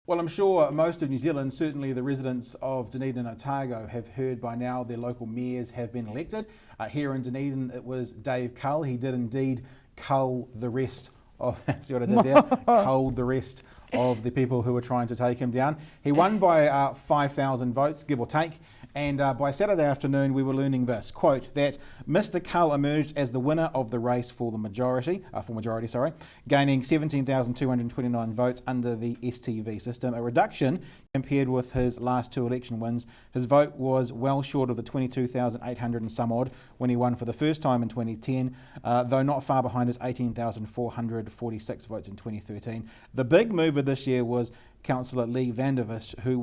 Well, I'm sure most of New Zealand, certainly the residents of Dunedin and Otago, have heard by now their local mayors have been elected. Here in Dunedin, it was Dave Cull. He did indeed cull the rest of, see what I did there? Culled the rest of the people who were trying to take him down. He won by 5,000 votes, give or take. And by Saturday afternoon, we were learning this, quote, that Mr. Cull emerged as the winner of the race for the majority, gaining 17,229 votes under the STV system, a reduction compared with his last two election wins. His vote was well short of the 22,800 and some odd when he won for the first time in 2010, though not far behind his 18,446 votes in 2013. The big mover this year was Councillor Lee Vandervis, who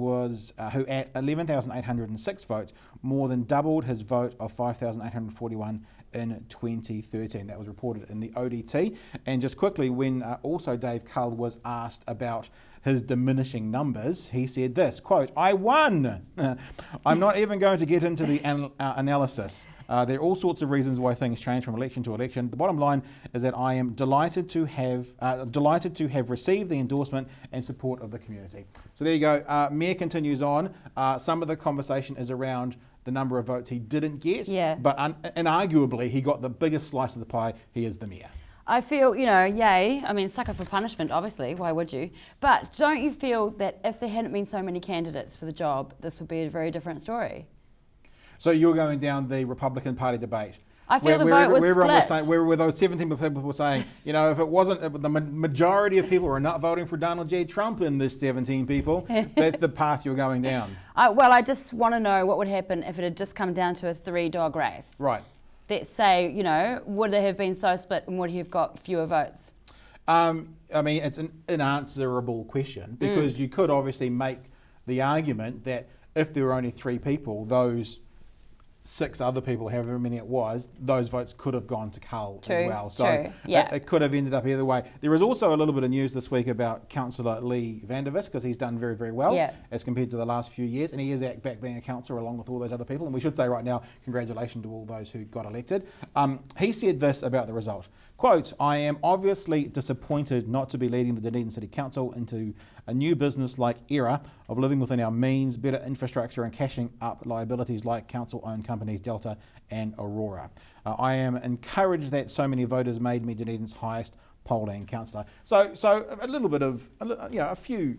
at 11,806 votes, more than doubled his vote of 5,841 in 2013. That was reported in the ODT. And just quickly, when also Dave Cull was asked about his diminishing numbers, he said this, quote, "I won! I'm not even going to get into the analysis. There are all sorts of reasons why things change from election to election. The bottom line is that I am delighted to have received the endorsement and support of the community." So there you go. Mayor continues on. Some of the conversation is around the number of votes he didn't get, but inarguably he got the biggest slice of the pie. He is the mayor. I feel, yay, I mean, sucker for punishment, obviously, why would you? But don't you feel that if there hadn't been so many candidates for the job, this would be a very different story? So you're going down the Republican Party debate. I feel the vote was split. Where those 17 people were saying, if it wasn't, the majority of people were not voting for Donald J. Trump in this 17 people, that's the path you're going down. I just want to know what would happen if it had just come down to a 3-dog race. Right. Let's say, would it have been so split and would he have got fewer votes? I mean, it's an unanswerable question because you could obviously make the argument that if there were only 3 people, those 6 other people, however many it was, those votes could have gone to Cull as well. So it could have ended up either way. There is also a little bit of news this week about Councillor Lee Vandervis because he's done very, very well as compared to the last few years, and he is back being a councillor along with all those other people. And we should say right now, congratulations to all those who got elected. He said this about the result. Quote, "I am obviously disappointed not to be leading the Dunedin City Council into a new business-like era of living within our means, better infrastructure and cashing up liabilities like council-owned companies Delta and Aurora. I am encouraged that so many voters made me Dunedin's highest polling councillor." So a little bit of, a few,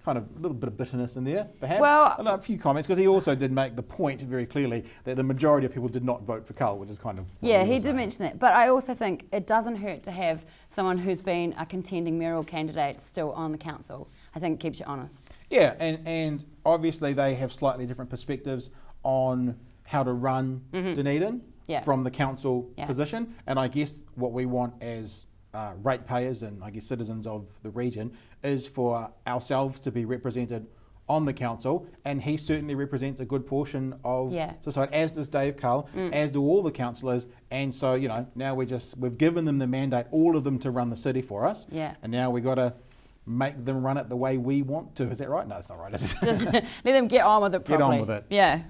kind of a little bit of bitterness in there, perhaps. Well, a few comments, because he also did make the point very clearly that the majority of people did not vote for Cull, which is kind of he did mention that. But I also think it doesn't hurt to have someone who's been a contending mayoral candidate still on the council. I think it keeps you honest. Yeah, and obviously they have slightly different perspectives on how to run Dunedin from the council position, and I guess what we want as ratepayers and I guess citizens of the region is for ourselves to be represented on the council, and he certainly represents a good portion of society, as does Dave Cull, as do all the councillors, and so now we've given them the mandate, all of them, to run the city for us, and now we got to make them run it the way we want to. Is that right? No, it's not right, is it? Just let them get on with it properly. Get on with it. Yeah.